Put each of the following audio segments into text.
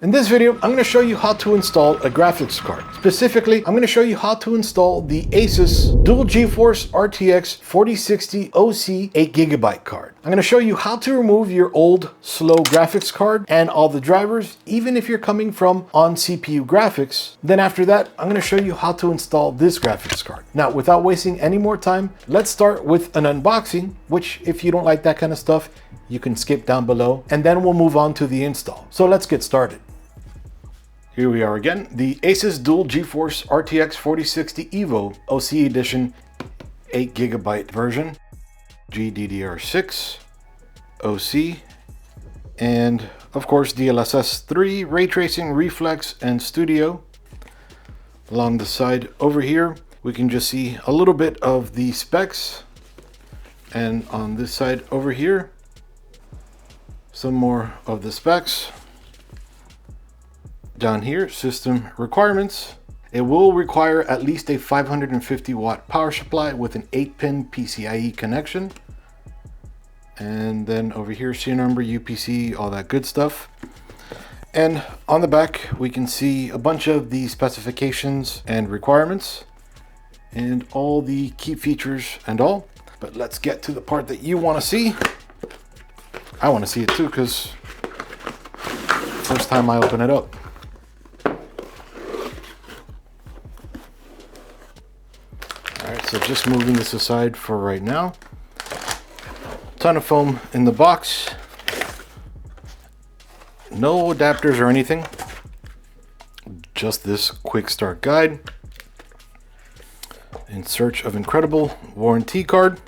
In this video, I'm going to show you how to install a graphics card. Specifically, I'm going to show you how to install the Asus Dual GeForce RTX 4060 OC 8GB card. I'm going to show you how to remove your old slow graphics card and all the drivers, even if you're coming from on CPU graphics. Then after that, I'm going to show you how to install this graphics card. Now, without wasting any more time, let's start with an unboxing, which if you don't like that kind of stuff, you can skip down below, and then we'll move on to the install. So let's get started. Here we are again, the Asus Dual GeForce RTX 4060 EVO OC Edition 8GB version, GDDR6, OC, and of course DLSS 3, Ray Tracing, Reflex, and Studio. Along the side over here, we can just see a little bit of the specs, and on this side over here, some more of the specs. Down here, system requirements. It will require at least a 550 watt power supply with an 8-pin PCIe connection. And then over here, serial number, UPC, all that good stuff. And on the back, we can see a bunch of the specifications and requirements and all the key features and all. But let's get to the part that you want to see. I want to see it too, because first time I open it up. So just moving this aside for right now. Ton of foam in the box. No adapters or anything. Just this quick start guide. In search of incredible warranty card.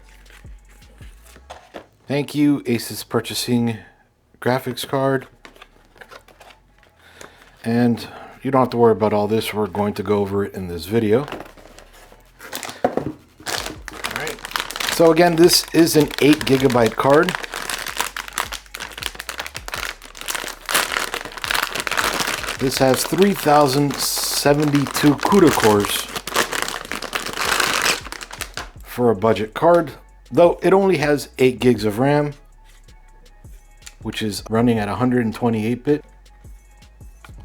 Thank you, Asus purchasing graphics card. And you don't have to worry about all this. We're going to go over it in this video. So again, this is an 8GB card. This has 3072 CUDA cores for a budget card, though it only has 8 gigs of RAM, which is running at 128-bit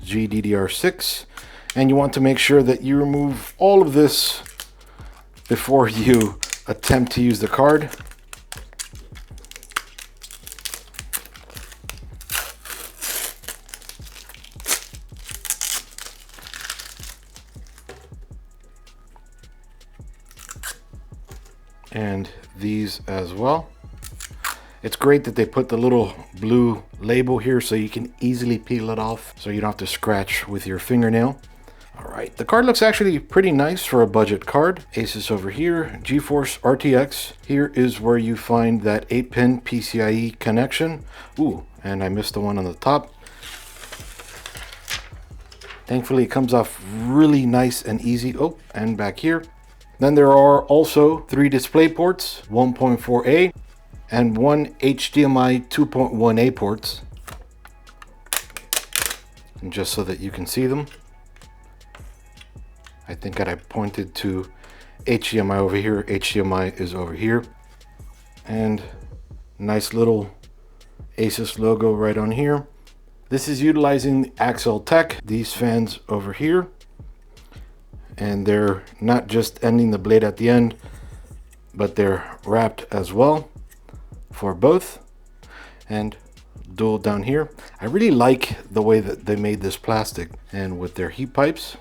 GDDR6. And you want to make sure that you remove all of this before you attempt to use the card. And these as well. It's great that they put the little blue label here so you can easily peel it off, so you don't have to scratch with your fingernail. All right, the card looks actually pretty nice for a budget card. Asus over here, GeForce RTX. Here is where you find that 8-pin PCIe connection. Ooh, and I missed the one on the top. Thankfully, it comes off really nice and easy. Oh, and back here. Then there are also 3 display ports, 1.4A and 1 HDMI 2.1A ports. And just so that you can see them. I think that I pointed to HDMI over here. HDMI is over here. And nice little Asus logo right on here. This is utilizing Axle Tech, these fans over here. And they're not just ending the blade at the end, but they're wrapped as well for both. And dual down here. I really like the way that they made this plastic and with their heat pipes.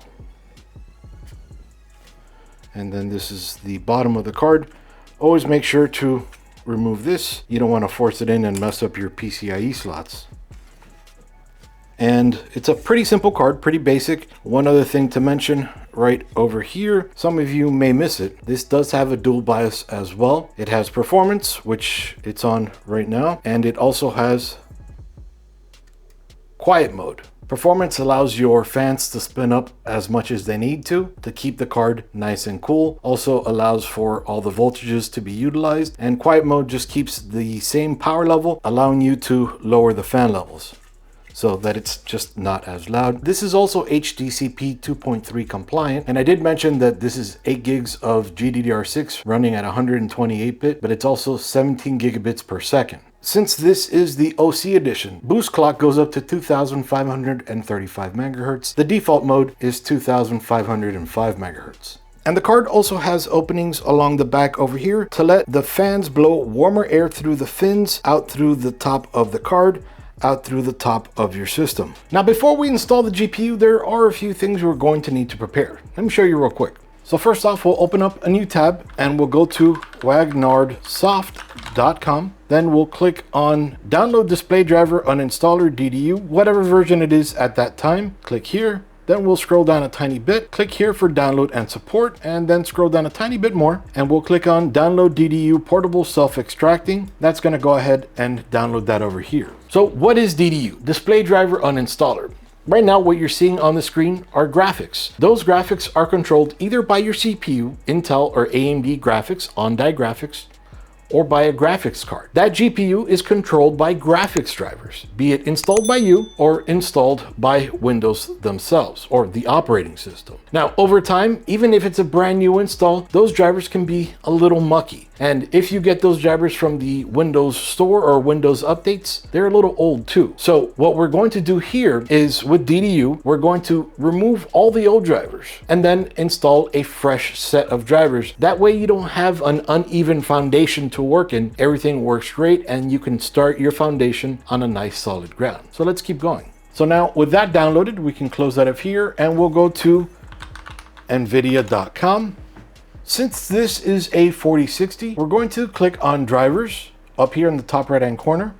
And then this is the bottom of the card. Always make sure to remove this. You don't want to force it in and mess up your PCIe slots. And it's a pretty simple card, pretty basic. One other thing to mention right over here, some of you may miss it. This does have a dual BIOS as well. It has performance, which it's on right now. And it also has quiet mode. Performance allows your fans to spin up as much as they need to keep the card nice and cool. Also allows for all the voltages to be utilized, and quiet mode just keeps the same power level, allowing you to lower the fan levels so that it's just not as loud. This is also HDCP 2.3 compliant, and I did mention that this is 8 gigs of GDDR6 running at 128-bit, but it's also 17 gigabits per second. Since this is the OC edition, boost clock goes up to 2535 megahertz. The default mode is 2505 megahertz. And the card also has openings along the back over here to let the fans blow warmer air through the fins, out through the top of the card, out through the top of your system. Now, before we install the GPU, there are a few things we're going to need to prepare. Let me show you real quick. So first off, we'll open up a new tab and we'll go to wagnardsoft.com. Then we'll click on Download Display Driver Uninstaller DDU, whatever version it is at that time. Click here. Then we'll scroll down a tiny bit, click here for download and support, and then scroll down a tiny bit more, and we'll click on Download DDU Portable Self-Extracting. That's gonna go ahead and download that over here. So what is DDU? Display Driver Uninstaller. Right now, what you're seeing on the screen are graphics. Those graphics are controlled either by your CPU, Intel or AMD graphics, on-die graphics, or by a graphics card. That GPU is controlled by graphics drivers, be it installed by you or installed by Windows themselves or the operating system. Now, over time, even if it's a brand new install, those drivers can be a little mucky. And if you get those drivers from the Windows Store or Windows updates, they're a little old too. So what we're going to do here is with DDU, we're going to remove all the old drivers and then install a fresh set of drivers. That way you don't have an uneven foundation to work in. Everything works great and you can start your foundation on a nice solid ground. So let's keep going. So now with that downloaded, we can close that up here and we'll go to NVIDIA.com. Since this is a 4060, we're going to click on drivers up here in the top right hand corner.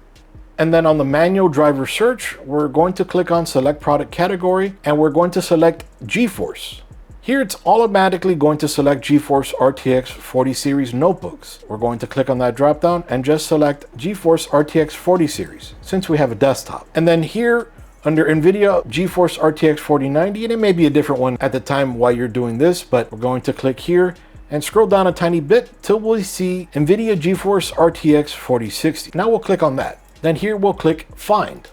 And then on the manual driver search, we're going to click on select product category and we're going to select GeForce. Here it's automatically going to select GeForce RTX 40 series notebooks. We're going to click on that drop down and just select GeForce RTX 40 series since we have a desktop. And then here under NVIDIA GeForce RTX 4090, and it may be a different one at the time while you're doing this, but we're going to click here and scroll down a tiny bit till we see NVIDIA GeForce RTX 4060. Now we'll click on that. Then here we'll click Find.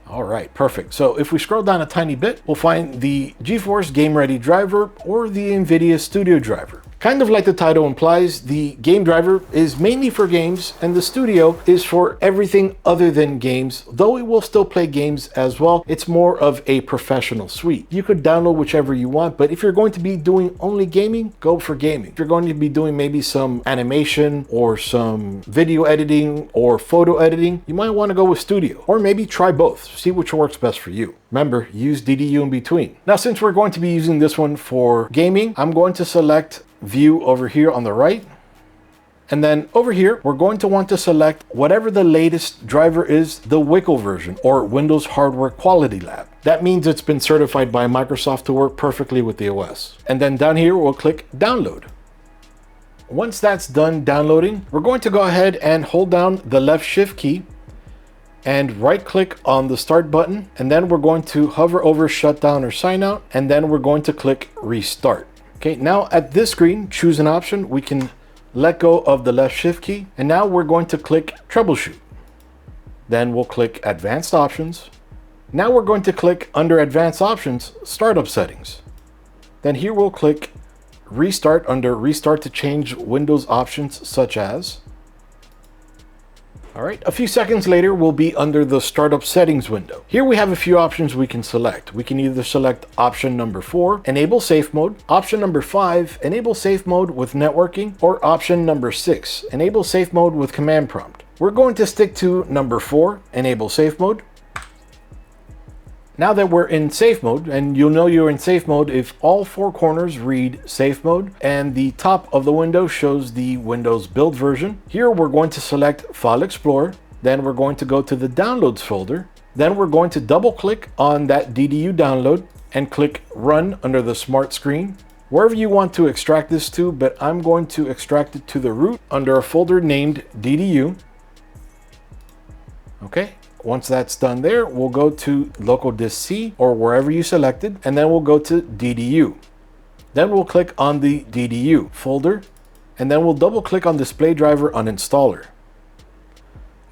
All right, perfect. So if we scroll down a tiny bit, we'll find the GeForce Game Ready driver or the NVIDIA Studio driver. Kind of like the title implies, the game driver is mainly for games and the studio is for everything other than games, though it will still play games as well. It's more of a professional suite. You could download whichever you want, but if you're going to be doing only gaming, go for gaming. If you're going to be doing maybe some animation or some video editing or photo editing, you might want to go with studio or maybe try both. See which works best for you. Remember, use DDU in between. Now, since we're going to be using this one for gaming, I'm going to select View over here on the right. And then over here, we're going to want to select whatever the latest driver is, the WCL version or Windows Hardware Quality Lab. That means it's been certified by Microsoft to work perfectly with the OS. And then down here, we'll click Download. Once that's done downloading, we're going to go ahead and hold down the left shift key and right click on the start button. And then we're going to hover over shutdown or sign out. And then we're going to click restart. Okay, now at this screen, choose an option. We can let go of the left shift key. And now we're going to click troubleshoot. Then we'll click advanced options. Now we're going to click under advanced options, startup settings. Then here we'll click restart under restart to change Windows options such as. All right, a few seconds later, we'll be under the startup settings window. Here we have a few options we can select. We can either select option number 4, enable safe mode, option number 5, enable safe mode with networking, or option number 6, enable safe mode with command prompt. We're going to stick to number 4, enable safe mode. Now that we're in safe mode, and you'll know you're in safe mode if all 4 corners read safe mode and the top of the window shows the Windows build version. Here we're going to select File Explorer, then we're going to go to the Downloads folder, then we're going to double click on that DDU download and click Run under the Smart Screen. Wherever you want to extract this to, but I'm going to extract it to the root under a folder named DDU. Okay. Once that's done there, we'll go to local disk C or wherever you selected, and then we'll go to DDU. Then we'll click on the DDU folder, and then we'll double click on display driver uninstaller.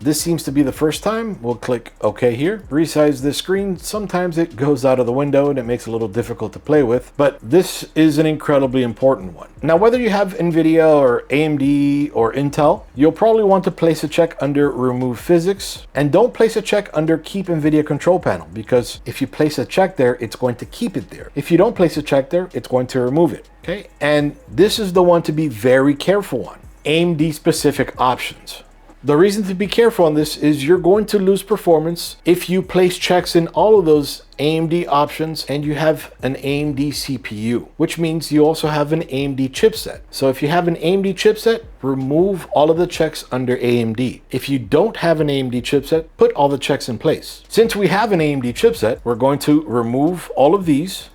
this seems to be the first time. We'll click OK here. Resize this screen. Sometimes it goes out of the window and it makes it a little difficult to play with, but this is an incredibly important one. Now, whether you have NVIDIA or AMD or Intel, you'll probably want to place a check under Remove Physics, and don't place a check under Keep NVIDIA Control Panel, because if you place a check there, it's going to keep it there. If you don't place a check there, it's going to remove it. Okay, and this is the one to be very careful on. AMD specific options. The reason to be careful on this is you're going to lose performance if you place checks in all of those AMD options and you have an AMD CPU, which means you also have an AMD chipset. So if you have an AMD chipset, remove all of the checks under AMD. If you don't have an AMD chipset, put all the checks in place. Since we have an AMD chipset, we're going to remove all of these.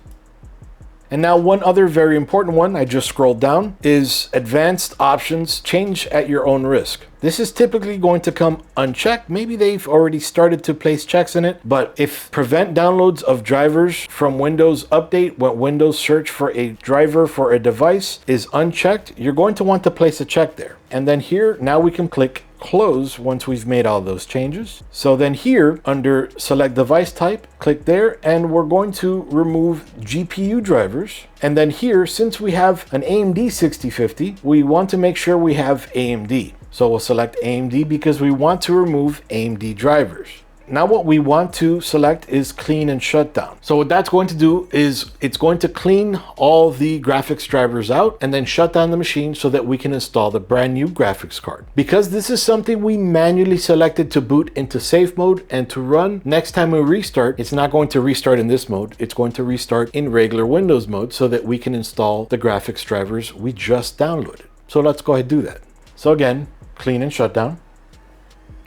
And now one other very important one, I just scrolled down, is advanced options, change at your own risk. This is typically going to come unchecked. Maybe they've already started to place checks in it, but if prevent downloads of drivers from Windows Update when Windows search for a driver for a device is unchecked, you're going to want to place a check there. And then here, now we can click close once we've made all those changes. So then here under select device type, click there, and we're going to remove GPU drivers. And then here, since we have an AMD 6050, we want to make sure we have AMD. So we'll select AMD because we want to remove AMD drivers. Now what we want to select is clean and shut down. So what that's going to do is it's going to clean all the graphics drivers out and then shut down the machine so that we can install the brand new graphics card. Because this is something we manually selected to boot into safe mode and to run, next time we restart, it's not going to restart in this mode. It's going to restart in regular Windows mode so that we can install the graphics drivers we just downloaded. So let's go ahead and do that. So again, clean and shut down.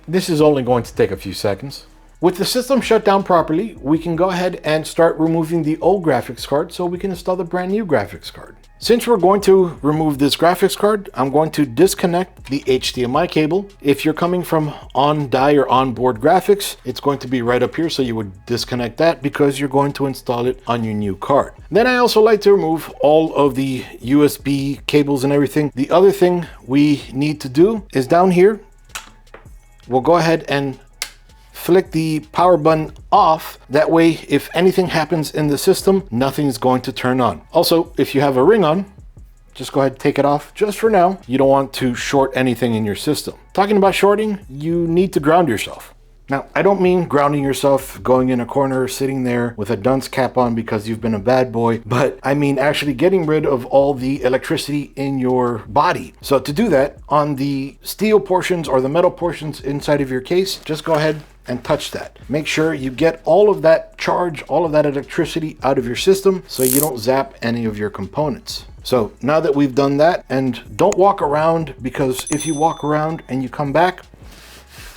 This is only going to take a few seconds. With the system shut down properly, we can go ahead and start removing the old graphics card so we can install the brand new graphics card. Since we're going to remove this graphics card, I'm going to disconnect the HDMI cable. If you're coming from on-die or onboard graphics, it's going to be right up here, so you would disconnect that because you're going to install it on your new card. Then I also like to remove all of the USB cables and everything. The other thing we need to do is down here, we'll go ahead and flick the power button off. That way, if anything happens in the system, nothing's going to turn on. Also, if you have a ring on, just go ahead and take it off just for now. You don't want to short anything in your system. Talking about shorting, you need to ground yourself. Now, I don't mean grounding yourself, going in a corner, sitting there with a dunce cap on because you've been a bad boy, but I mean actually getting rid of all the electricity in your body. So to do that, on the steel portions or the metal portions inside of your case, just go ahead and touch that. Make sure you get all of that charge, all of that electricity out of your system so you don't zap any of your components. So now that we've done that, and don't walk around, because if you walk around and you come back,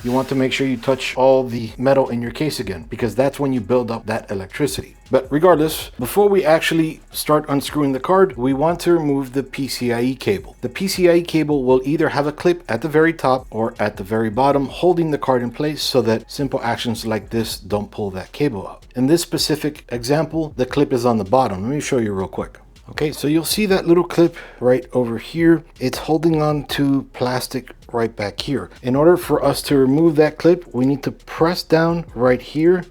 you want to make sure you touch all the metal in your case again, because that's when you build up that electricity. But regardless, before we actually start unscrewing the card, we want to remove the PCIe cable. The PCIe cable will either have a clip at the very top or at the very bottom, holding the card in place so that simple actions like this don't pull that cable out. In this specific example, the clip is on the bottom. Let me show you real quick. Okay, so you'll see that little clip right over here. It's holding on to plastic right back here. In order for us to remove that clip, we need to press down right here,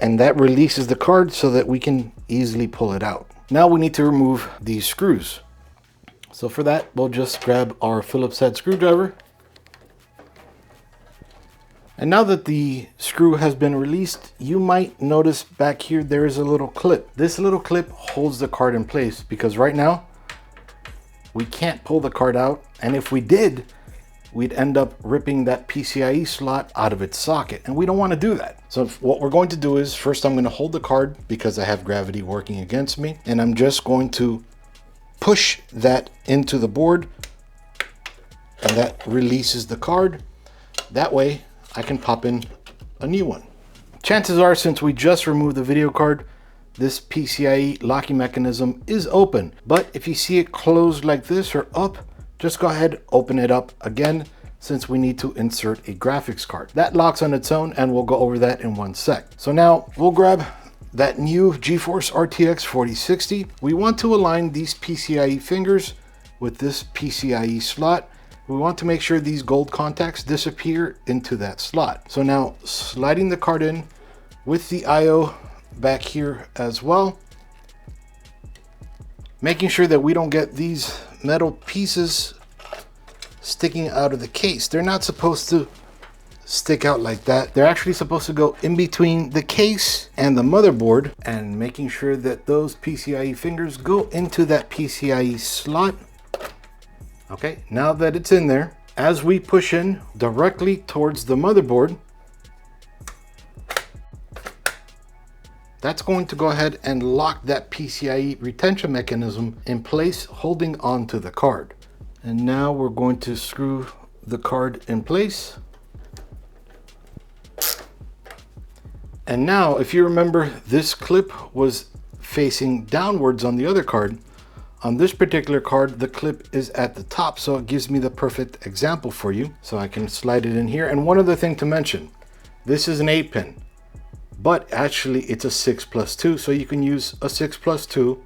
and that releases the card so that we can easily pull it out. Now we need to remove these screws. So for that, we'll just grab our Phillips head screwdriver. And now that the screw has been released, you might notice back here there is a little clip. This little clip holds the card in place because right now we can't pull the card out, and if we did, we'd end up ripping that PCIe slot out of its socket, and we don't want to do that. So what we're going to do is, first I'm going to hold the card because I have gravity working against me, and I'm just going to push that into the board, and that releases the card. That way I can pop in a new one. Chances are, since we just removed the video card, this PCIe locking mechanism is open. But if you see it closed like this or up, just go ahead, open it up again, since we need to insert a graphics card. That locks on its own, and we'll go over that in one sec. So now we'll grab that new GeForce RTX 4060. We want to align these PCIe fingers with this PCIe slot. we want to make sure these gold contacts disappear into that slot. So now sliding the card in with the IO back here as well, making sure that we don't get these metal pieces sticking out of the case. They're not supposed to stick out like that. They're actually supposed to go in between the case and the motherboard, and making sure that those PCIe fingers go into that PCIe slot. Okay, now that it's in there, as we push in directly towards the motherboard, that's going to go ahead and lock that PCIe retention mechanism in place, holding onto the card. And now we're going to screw the card in place. And now, if you remember, this clip was facing downwards on the other card. On this particular card, the clip is at the top, so it gives me the perfect example for you. So I can slide it in here. And one other thing to mention, this is an 8-pin, but actually it's a 6+2, so you can use a 6+2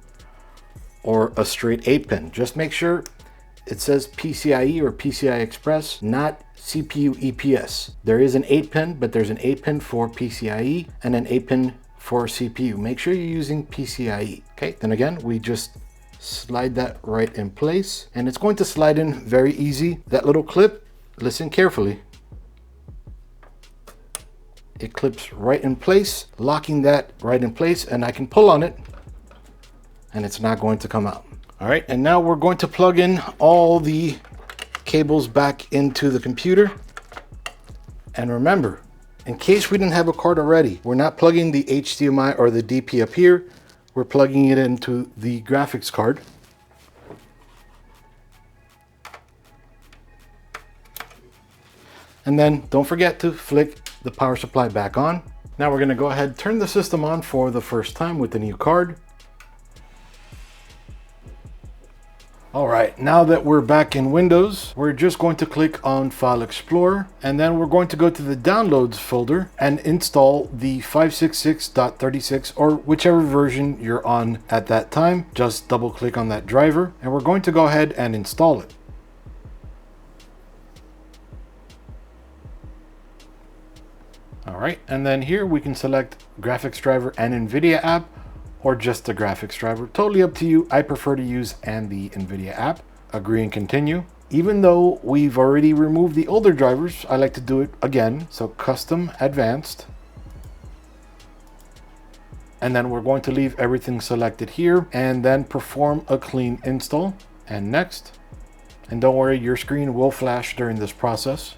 or a straight 8-pin. Just make sure it says PCIe or PCI Express, not CPU EPS. There is an 8-pin, but there's an 8-pin for PCIe and an 8-pin for CPU. Make sure you're using PCIe. Okay, then again, we just slide that right in place, and it's going to slide in very easy. That little clip, listen carefully. It clips right in place, locking that right in place, and I can pull on it and it's not going to come out. All right, and now we're going to plug in all the cables back into the computer. And remember, in case we didn't have a card already, we're not plugging the HDMI or the DP up here. We're plugging it into the graphics card. And then don't forget to flick the power supply back on. Now we're going to go ahead and turn the system on for the first time with the new card. All right, now that we're back in Windows, we're just going to click on File Explorer, and then we're going to go to the Downloads folder and install the 566.36 or whichever version you're on at that time. Just double click on that driver, and we're going to go ahead and install it. All right, and then here we can select graphics driver and NVIDIA app, or just the graphics driver. Totally up to you. I prefer to use and the NVIDIA app. Agree and continue. Even though we've already removed the older drivers, I like to do it again. So custom advanced. And then we're going to leave everything selected here and then perform a clean install. And next. And don't worry, your screen will flash during this process.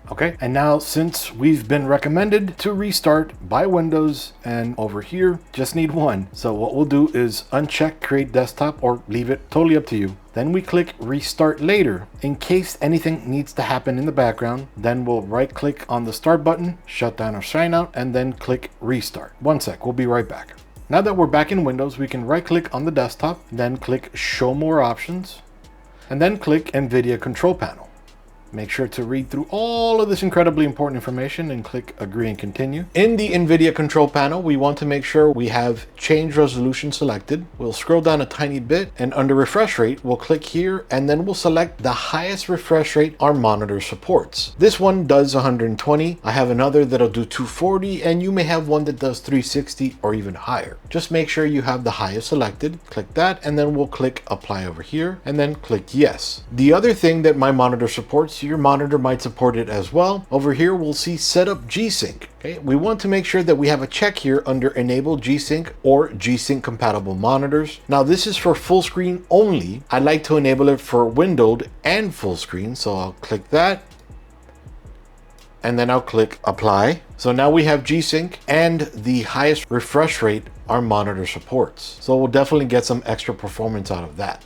Okay, and now since we've been recommended to restart by Windows, and over here just need one, so what we'll do is uncheck create desktop or leave it, totally up to you. Then we click restart later in case anything needs to happen in the background. Then we'll right click on the start button, shut down or sign out, and then click restart. One sec, we'll be right back. Now that we're back in Windows, we can right click on the desktop, then click show more options, and then click NVIDIA control panel. Make sure to read through all of this incredibly important information and click agree and continue. In the NVIDIA control panel, we want to make sure we have change resolution selected. We'll scroll down a tiny bit, and under refresh rate, we'll click here, and then we'll select the highest refresh rate our monitor supports. This one does 120. I have another that'll do 240, and you may have one that does 360 or even higher. Just make sure you have the highest selected. Click that, and then we'll click apply over here, and then click yes. The other thing that my monitor supports, your monitor might support it as well. Over here, we'll see setup G-Sync. Okay, we want to make sure that we have a check here under enable G-Sync or G-Sync compatible monitors. Now this is for full screen only. I like to enable it for windowed and full screen. So I'll click that, and then I'll click apply. So now we have G-Sync and the highest refresh rate our monitor supports. So we'll definitely get some extra performance out of that.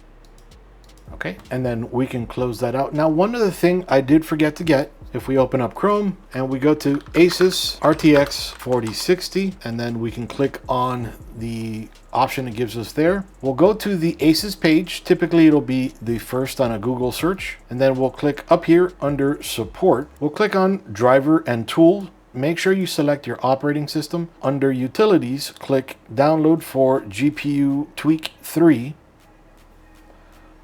Okay, and then we can close that out. Now, one other thing I did forget to get, if we open up Chrome and we go to Asus RTX 4060, and then we can click on the option it gives us there. We'll go to the Asus page. Typically, it'll be the first on a Google search, and then we'll click up here under support. We'll click on driver and tool. Make sure you select your operating system. Under utilities, click download for GPU Tweak III.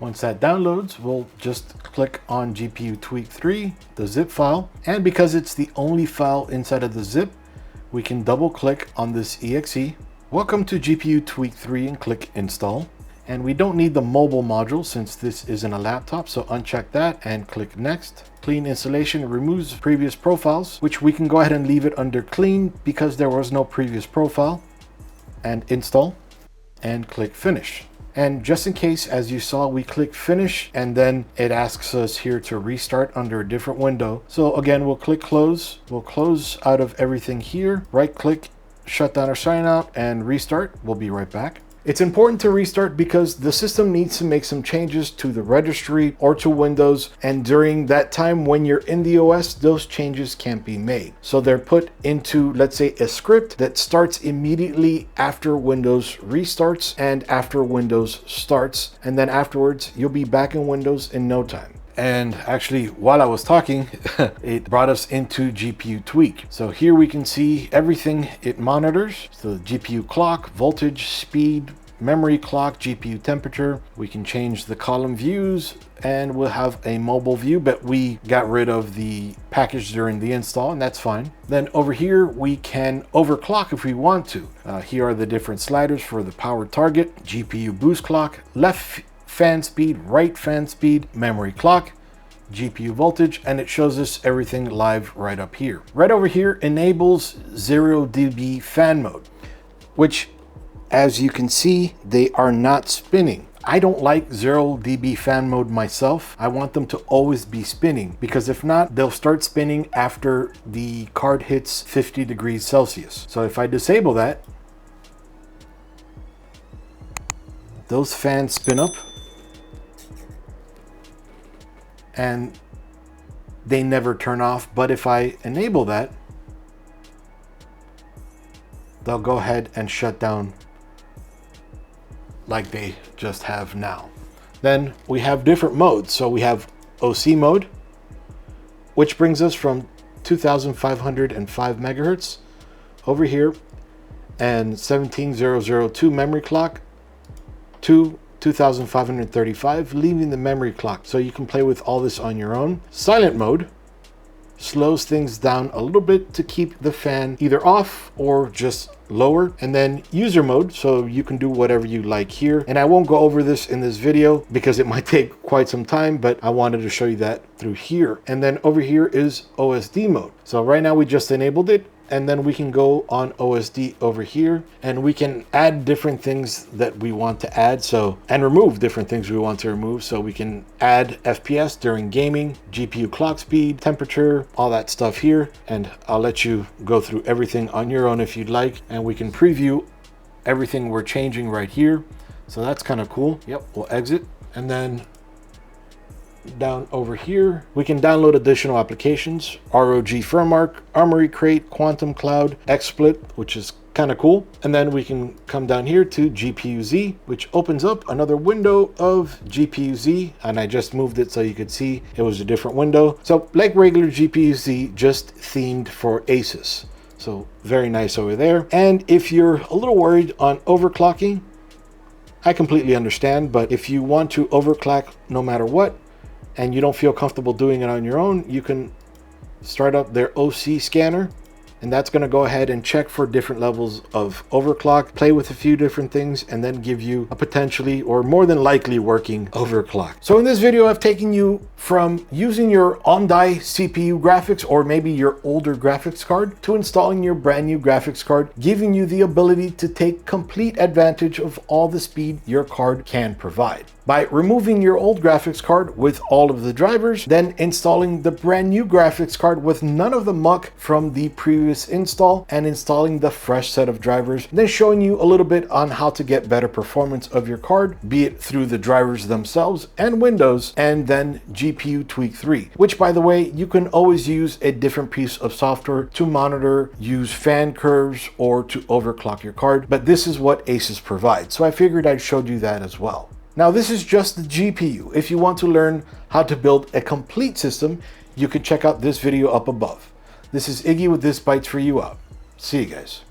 Once that downloads, we'll just click on GPU Tweak 3, the zip file. And because it's the only file inside of the zip, we can double click on this exe. Welcome to GPU Tweak 3 and click install. And we don't need the mobile module since this isn't a laptop, so uncheck that and click next. Clean installation removes previous profiles, which we can go ahead and leave it under clean because there was no previous profile. And install and click finish. And just in case, as you saw, we click finish and then it asks us here to restart under a different window. So again, we'll click close. We'll close out of everything here, right click, shut down or sign out and restart. We'll be right back. It's important to restart because the system needs to make some changes to the registry or to Windows, and during that time when you're in the OS, those changes can't be made. So they're put into, let's say, a script that starts immediately after Windows restarts and after Windows starts, and then afterwards you'll be back in Windows in no time. And actually, while I was talking, it brought us into GPU Tweak. So here we can see everything it monitors. So the GPU clock, voltage, speed, memory clock, GPU temperature. We can change the column views and we'll have a mobile view, but we got rid of the package during the install and that's fine. Then over here, we can overclock if we want to. Here are the different sliders for the power target, GPU boost clock, left fan speed, right fan speed, memory clock, GPU voltage, and it shows us everything live right up here. Right over here enables 0 dB fan mode, which as you can see, they are not spinning. I don't like 0 dB fan mode myself. I want them to always be spinning because if not, they'll start spinning after the card hits 50 degrees Celsius. So if I disable that, those fans spin up and they never turn off. But if I enable that, they'll go ahead and shut down like they just have now. Then we have different modes. So we have OC mode, which brings us from 2505 megahertz over here, and 17002 memory clock to 2535, leaving the memory clock. So you can play with all this on your own. Silent mode slows things down a little bit to keep the fan either off or just lower. And then user mode, so you can do whatever you like here. And I won't go over this in this video because it might take quite some time, but I wanted to show you that through here. And then over here is OSD mode. So right now we just enabled it. And then we can go on OSD over here and we can add different things that we want to add. So, and remove different things we want to remove. So we can add FPS during gaming, GPU clock speed, temperature, all that stuff here. And I'll let you go through everything on your own if you'd like. And we can preview everything we're changing right here. So that's kind of cool. Yep, we'll exit. And then down over here, we can download additional applications, ROG Firmark, Armory Crate, Quantum Cloud, XSplit, which is kind of cool. And then we can come down here to GPU-Z, which opens up another window of GPU-Z. And I just moved it so you could see it was a different window. So like regular GPU-Z, just themed for Asus. So very nice over there. And if you're a little worried on overclocking, I completely understand. But if you want to overclock no matter what, and you don't feel comfortable doing it on your own, you can start up their OC scanner, and that's going to go ahead and check for different levels of overclock, play with a few different things, and then give you a potentially or more than likely working overclock. So in this video, I've taken you from using your on-die CPU graphics or maybe your older graphics card to installing your brand new graphics card, giving you the ability to take complete advantage of all the speed your card can provide. By removing your old graphics card with all of the drivers, then installing the brand new graphics card with none of the muck from the previous install, and installing the fresh set of drivers, then showing you a little bit on how to get better performance of your card, be it through the drivers themselves and Windows, and then GPU Tweak 3, which by the way, you can always use a different piece of software to monitor, use fan curves, or to overclock your card, but this is what Asus provides. So I figured I'd show you that as well. Now this is just the GPU. If you want to learn how to build a complete system, you can check out this video up above. This is Iggy with ThisBytesForYou out. See you guys.